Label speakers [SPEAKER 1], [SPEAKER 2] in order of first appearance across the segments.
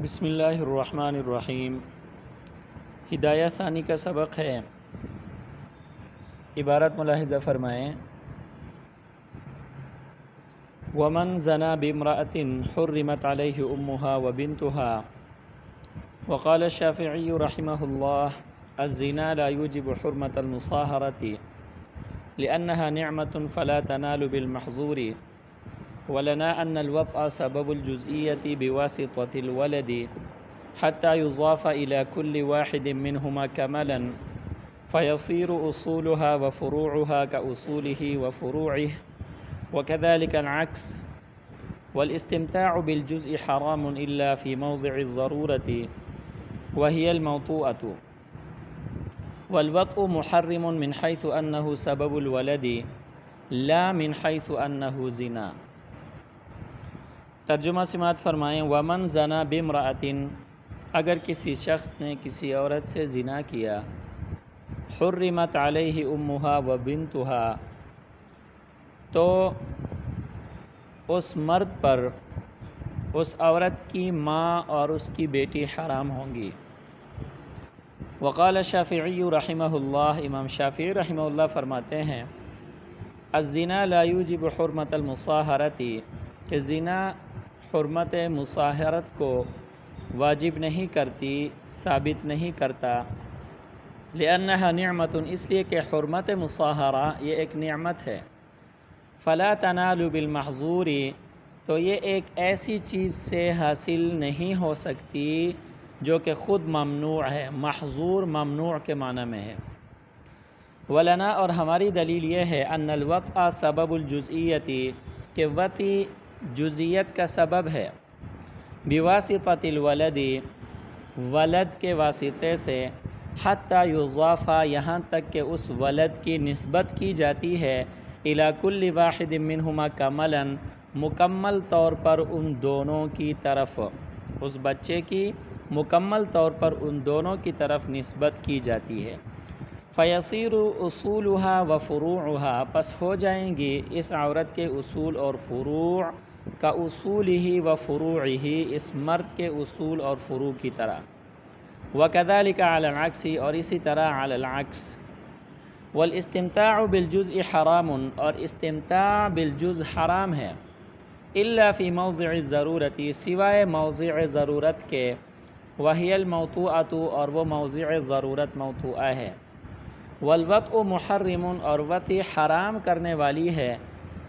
[SPEAKER 1] بسم اللہ الرحمن الرحیم۔ ہدایہ ثانی کا سبق ہے۔ عبارت ملاحظہ فرمائیں۔ ومن زنا بامرأة حرمت علیہ امہا وبنتها وقال الشافعی رحمہ اللہ الزنا لا يوجب حرمة المصاہرة لأنها نعمة فلا تنال بالمحظور ولنا أن الوطأ سبب الجزئية بواسطة الولد حتى يضاف إلى كل واحد منهما كملا فيصير أصولها وفروعها كأصوله وفروعه وكذلك العكس والاستمتاع بالجزء حرام إلا في موضع الضرورة وهي الموطوءة والوطء محرم من حيث أنه سبب الولد لا من حيث أنه زنا۔ ترجمہ سماعت فرمائیں۔ ومن زنا بامرأة، اگر کسی شخص نے کسی عورت سے زنا کیا، حرمت علیہ امہا وبنتها، تو اس مرد پر اس عورت کی ماں اور اس کی بیٹی حرام ہوں گی۔ وقال الشافعی رحمہ اللہ، امام شافعی رحمہ اللہ فرماتے ہیں الزنا لا یوجب حرمت المصاہرۃ، کہ زنا حرمت مصاہرت کو واجب نہیں کرتی، ثابت نہیں کرتا۔ لأنها نعمت، اس لیے کہ حرمت مصاہرہ یہ ایک نعمت ہے۔ فلا تنال بالمحظور، تو یہ ایک ایسی چیز سے حاصل نہیں ہو سکتی جو کہ خود ممنوع ہے۔ محظور ممنوع کے معنی میں ہے۔ ولنا، اور ہماری دلیل یہ ہے ان الوطء سبب الجزئیت، کہ وطی جزئیت کا سبب ہے۔ بواسطۃ الولد، ولد کے واسطے سے، حتی یضاف، یہاں تک کہ اس ولد کی نسبت کی جاتی ہے، الی کل واحد منہما کملا، مکمل طور پر ان دونوں کی طرف، اس بچے کی مکمل طور پر ان دونوں کی طرف نسبت کی جاتی ہے۔ فیصیر اصولها وفروعها، پس ہو جائیں گی اس عورت کے اصول اور فروع، کا اصولہ وفروعہ، اس مرد کے اصول اور فروع کی طرح۔ وکذالک علی العکس، اور اسی طرح علی العکس۔ والاستمتاع بالجزء حرام، اور استمتاع بالجزء حرام ہے۔ الا فی موضع الضرورت، سوائے موضع ضرورت کے۔ وہی الموطوءۃ، اور وہ موضع ضرورت موطوءہ ہے۔ والوطء محرم، اور وطی حرام کرنے والی ہے،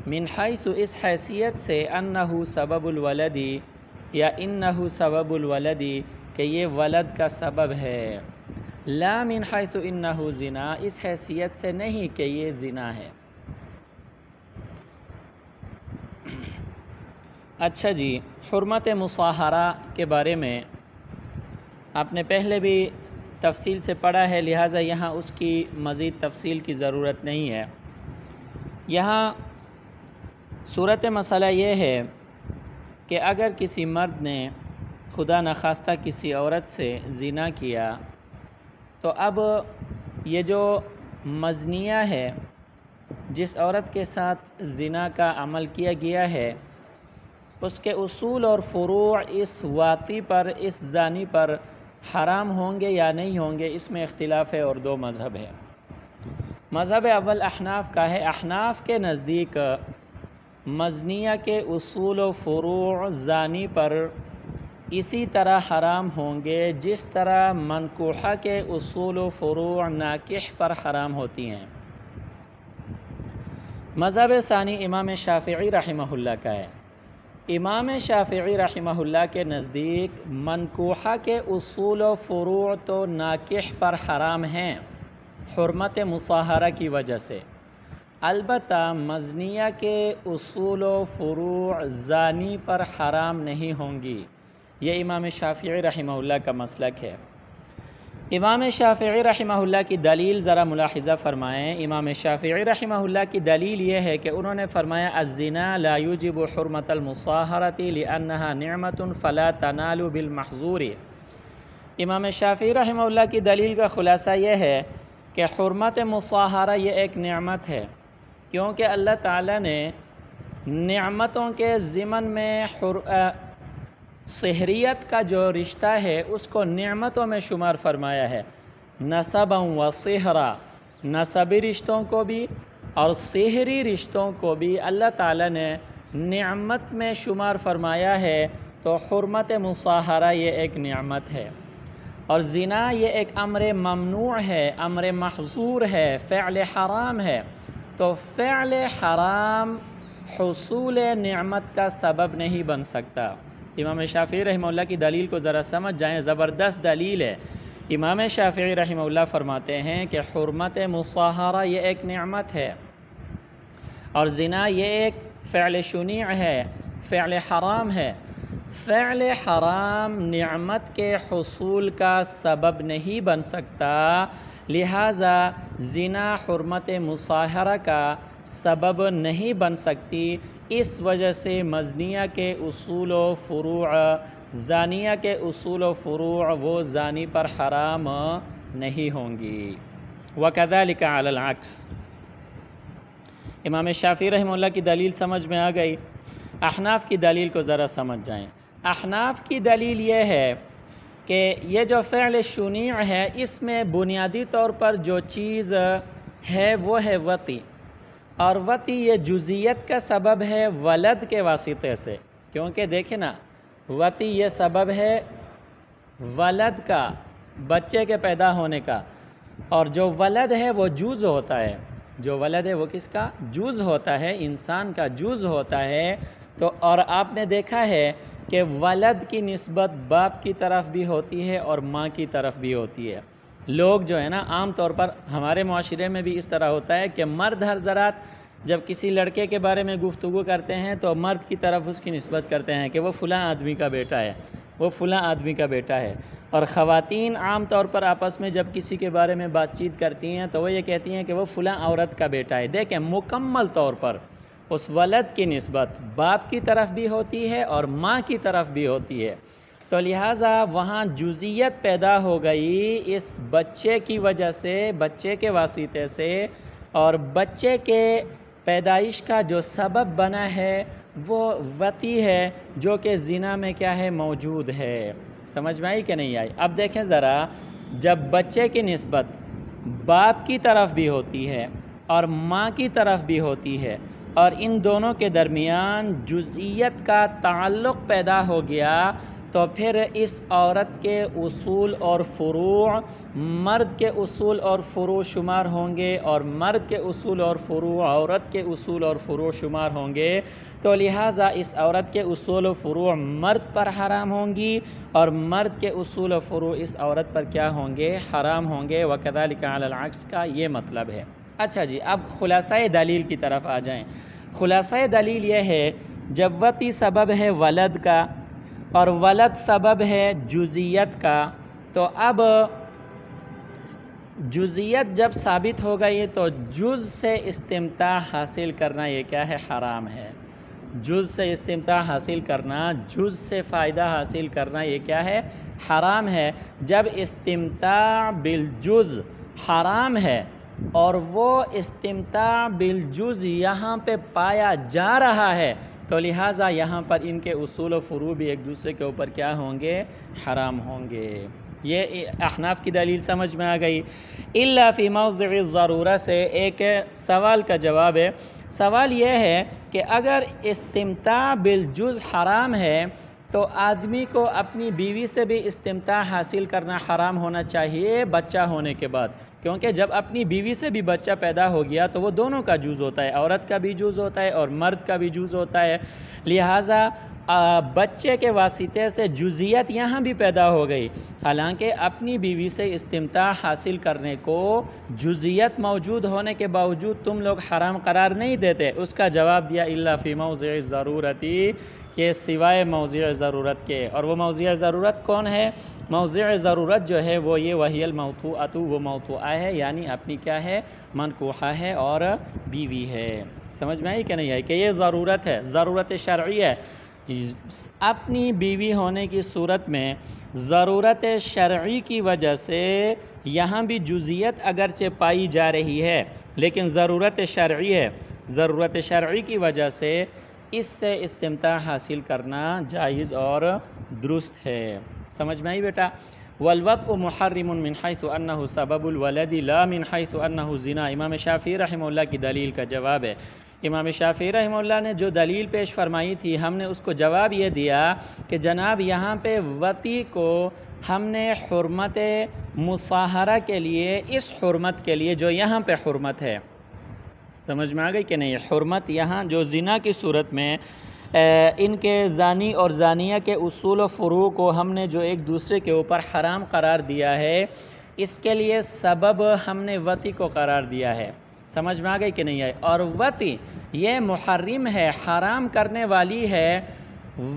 [SPEAKER 1] من حیث، اس حیثیت سے، انہ سبب الولد، یا انہ سبب الولد، کہ یہ ولد کا سبب ہے۔ لا من حیث انہ زنا، اس حیثیت سے نہیں کہ یہ زنا ہے۔ اچھا جی، حرمت مصاہرہ کے بارے میں آپ نے پہلے بھی تفصیل سے پڑھا ہے، لہٰذا یہاں اس کی مزید تفصیل کی ضرورت نہیں ہے۔ یہاں صورت مسئلہ یہ ہے کہ اگر کسی مرد نے خدا نخواستہ کسی عورت سے زنا کیا، تو اب یہ جو مزنیہ ہے، جس عورت کے ساتھ زنا کا عمل کیا گیا ہے، اس کے اصول اور فروع اس واطی پر، اس زانی پر حرام ہوں گے یا نہیں ہوں گے، اس میں اختلاف ہے، اور دو مذہب ہے۔ مذہب اول احناف کا ہے۔ احناف کے نزدیک مزنیہ کے اصول و فروع زانی پر اسی طرح حرام ہوں گے جس طرح منکوحہ کے اصول و فروع ناکح پر حرام ہوتی ہیں۔ مذہب ثانی امام شافعی رحمہ اللہ کا ہے۔ امام شافعی رحمہ اللہ کے نزدیک منکوحہ کے اصول و فروع تو ناکح پر حرام ہیں حرمت مصاہرہ کی وجہ سے، البتہ مزنیہ کے اصول و فروع زانی پر حرام نہیں ہوں گی۔ یہ امام شافعی رحمہ اللہ کا مسلک ہے۔ امام شافعی رحمہ اللہ کی دلیل ذرا ملاحظہ فرمائیں۔ امام شافعی رحمہ اللہ کی دلیل یہ ہے کہ انہوں نے فرمایا الزنا لا یوجب حرمت المصاہرۃ لأنها نعمت فلا تنال بالمحظور۔ امام شافعی رحمہ اللہ کی دلیل کا خلاصہ یہ ہے کہ حرمت مصاہرہ یہ ایک نعمت ہے، کیونکہ اللہ تعالیٰ نے نعمتوں کے ضمن میں سحریت کا جو رشتہ ہے اس کو نعمتوں میں شمار فرمایا ہے، نسبا و سحرا، نسبی رشتوں کو بھی اور سحری رشتوں کو بھی اللہ تعالیٰ نے نعمت میں شمار فرمایا ہے۔ تو حرمت مصاہرہ یہ ایک نعمت ہے، اور زنا یہ ایک امر ممنوع ہے، امر محظور ہے، فعل حرام ہے۔ تو فعل حرام حصول نعمت کا سبب نہیں بن سکتا۔ امام شافعی رحمہ اللہ کی دلیل کو ذرا سمجھ جائیں، زبردست دلیل ہے۔ امام شافعی رحمہ اللہ فرماتے ہیں کہ حرمت مصاہرہ یہ ایک نعمت ہے، اور زنا یہ ایک فعل شنیع ہے، فعل حرام ہے۔ فعل حرام نعمت کے حصول کا سبب نہیں بن سکتا، لہٰذا زنا حرمت مصاہرہ کا سبب نہیں بن سکتی۔ اس وجہ سے مزنیہ کے اصول و فروع، زانیہ کے اصول و فروع وہ زانی پر حرام نہیں ہوں گی۔ وَكَذَلِكَ عَلَى الْعَكْسِ، امام شافعی رحمہ اللہ کی دلیل سمجھ میں آ گئی۔ احناف کی دلیل کو ذرا سمجھ جائیں۔ احناف کی دلیل یہ ہے کہ یہ جو فعل شنیع ہے اس میں بنیادی طور پر جو چیز ہے وہ ہے وطی، اور وطی یہ جزیت کا سبب ہے ولد کے واسطے سے، کیونکہ دیکھیں نا وطی یہ سبب ہے ولد کا، بچے کے پیدا ہونے کا، اور جو ولد ہے وہ جوز ہوتا ہے، جو ولد ہے وہ کس کا؟ جوز ہوتا ہے، انسان کا جوز ہوتا ہے۔ تو اور آپ نے دیکھا ہے کہ ولد کی نسبت باپ کی طرف بھی ہوتی ہے اور ماں کی طرف بھی ہوتی ہے۔ لوگ جو ہے نا عام طور پر ہمارے معاشرے میں بھی اس طرح ہوتا ہے کہ مرد حضرات جب کسی لڑکے کے بارے میں گفتگو کرتے ہیں تو مرد کی طرف اس کی نسبت کرتے ہیں کہ وہ فلاں آدمی کا بیٹا ہے، وہ فلاں آدمی کا بیٹا ہے، اور خواتین عام طور پر آپس میں جب کسی کے بارے میں بات چیت کرتی ہیں تو وہ یہ کہتی ہیں کہ وہ فلاں عورت کا بیٹا ہے۔ دیکھیں مکمل طور پر اس ولد کی نسبت باپ کی طرف بھی ہوتی ہے اور ماں کی طرف بھی ہوتی ہے، تو لہٰذا وہاں جزیت پیدا ہو گئی اس بچے کی وجہ سے، بچے کے واسطے سے، اور بچے کے پیدائش کا جو سبب بنا ہے وہ وطی ہے، جو کہ زنا میں کیا ہے؟ موجود ہے۔ سمجھ میں آئی کہ نہیں آئی؟ اب دیکھیں ذرا، جب بچے کی نسبت باپ کی طرف بھی ہوتی ہے اور ماں کی طرف بھی ہوتی ہے، اور ان دونوں کے درمیان جزئیت کا تعلق پیدا ہو گیا، تو پھر اس عورت کے اصول اور فروع مرد کے اصول اور فروع شمار ہوں گے، اور مرد کے اصول اور فروع عورت کے اصول اور فروع شمار ہوں گے، تو لہٰذا اس عورت کے اصول و فروع مرد پر حرام ہوں گی، اور مرد کے اصول و فروع اس عورت پر کیا ہوں گے؟ حرام ہوں گے۔ وَكَذَلِكَ عَلَى الْعَكْسِ کا یہ مطلب ہے۔ اچھا جی، اب خلاصۂ دلیل کی طرف آ جائیں۔ خلاصۂ دلیل یہ ہے، جب وطی سبب ہے ولد کا اور ولد سبب ہے جزیت کا، تو اب جزیت جب ثابت ہو گئی تو جز سے استمتاع حاصل کرنا یہ کیا ہے؟ حرام ہے۔ جز سے استمتاع حاصل کرنا، جز سے فائدہ حاصل کرنا یہ کیا ہے؟ حرام ہے۔ جب استمتاع بالجز حرام ہے اور وہ استمتاع بالجز یہاں پہ پایا جا رہا ہے، تو لہٰذا یہاں پر ان کے اصول و فروع بھی ایک دوسرے کے اوپر کیا ہوں گے؟ حرام ہوں گے۔ یہ احناف کی دلیل سمجھ میں آ گئی۔ الا فی موضع الضرورہ سے ایک سوال کا جواب ہے۔ سوال یہ ہے کہ اگر استمتاع بالجز حرام ہے تو آدمی کو اپنی بیوی سے بھی استمتاع حاصل کرنا حرام ہونا چاہیے بچہ ہونے کے بعد، کیونکہ جب اپنی بیوی سے بھی بچہ پیدا ہو گیا تو وہ دونوں کا جز ہوتا ہے، عورت کا بھی جز ہوتا ہے اور مرد کا بھی جز ہوتا ہے، لہٰذا بچے کے واسطے سے جزیت یہاں بھی پیدا ہو گئی، حالانکہ اپنی بیوی سے استمتاع حاصل کرنے کو جزیت موجود ہونے کے باوجود تم لوگ حرام قرار نہیں دیتے۔ اس کا جواب دیا الا فی موضع ضرورتی، کہ سوائے موضع ضرورت کے، اور وہ موضع ضرورت کون ہے؟ موضع ضرورت جو ہے وہ یہ وہی الموطوءۃ، وہ موطوعہ ہے، یعنی اپنی کیا ہے؟ منکوحہ ہے اور بیوی ہے۔ سمجھ میں آئی کہ نہیں آئی؟ کہ یہ ضرورت ہے، ضرورت شرعی ہے۔ اپنی بیوی ہونے کی صورت میں ضرورت شرعی کی وجہ سے یہاں بھی جزیت اگرچہ پائی جا رہی ہے لیکن ضرورت شرعی ہے، ضرورت شرعی کی وجہ سے اس سے استمتاع حاصل کرنا جائز اور درست ہے۔ سمجھ میں آئی بیٹا؟ والوطء محرم من حیث انہ سبب الولد لا من حیث انہ زنا، امام شافعی رحمہ اللہ کی دلیل کا جواب ہے۔ امام شافعی رحمہ اللہ نے جو دلیل پیش فرمائی تھی، ہم نے اس کو جواب یہ دیا کہ جناب یہاں پہ وطی کو ہم نے حرمت مصاہرہ کے لیے، اس حرمت کے لیے جو یہاں پہ حرمت ہے، سمجھ میں آ گئی کہ نہیں؟ حرمت یہاں جو زنا کی صورت میں ان کے زانی اور زانیہ کے اصول و فروع کو ہم نے جو ایک دوسرے کے اوپر حرام قرار دیا ہے، اس کے لیے سبب ہم نے وطی کو قرار دیا ہے۔ سمجھ میں آ گئی کہ نہیں آئی؟ اور وطی یہ محرم ہے، حرام کرنے والی ہے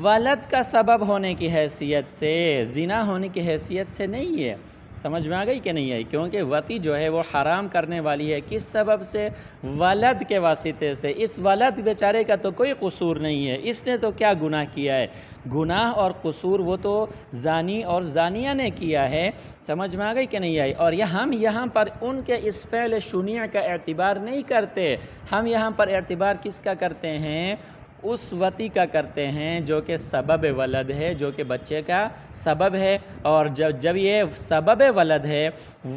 [SPEAKER 1] ولد کا سبب ہونے کی حیثیت سے، زنا ہونے کی حیثیت سے نہیں ہے۔ سمجھ میں آ گئی کہ نہیں آئی؟ کیونکہ وطی جو ہے وہ حرام کرنے والی ہے، کس سبب سے؟ ولد کے واسطے سے۔ اس ولد بیچارے کا تو کوئی قصور نہیں ہے، اس نے تو کیا گناہ کیا ہے؟ گناہ اور قصور وہ تو زانی اور زانیہ نے کیا ہے۔ سمجھ میں آ گئی کہ نہیں آئی؟ اور ہم یہاں پر ان کے اس فعل شنیع کا اعتبار نہیں کرتے، ہم یہاں پر اعتبار کس کا کرتے ہیں؟ اس وطی کا کرتے ہیں جو کہ سبب ولد ہے، جو کہ بچے کا سبب ہے۔ اور جب یہ سبب ولد ہے،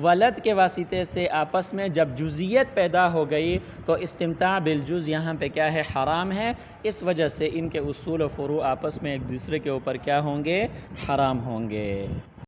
[SPEAKER 1] ولد کے واسطے سے آپس میں جب جزئیت پیدا ہو گئی تو استمتاع بالجز یہاں پہ کیا ہے؟ حرام ہے۔ اس وجہ سے ان کے اصول و فروع آپس میں ایک دوسرے کے اوپر کیا ہوں گے؟ حرام ہوں گے۔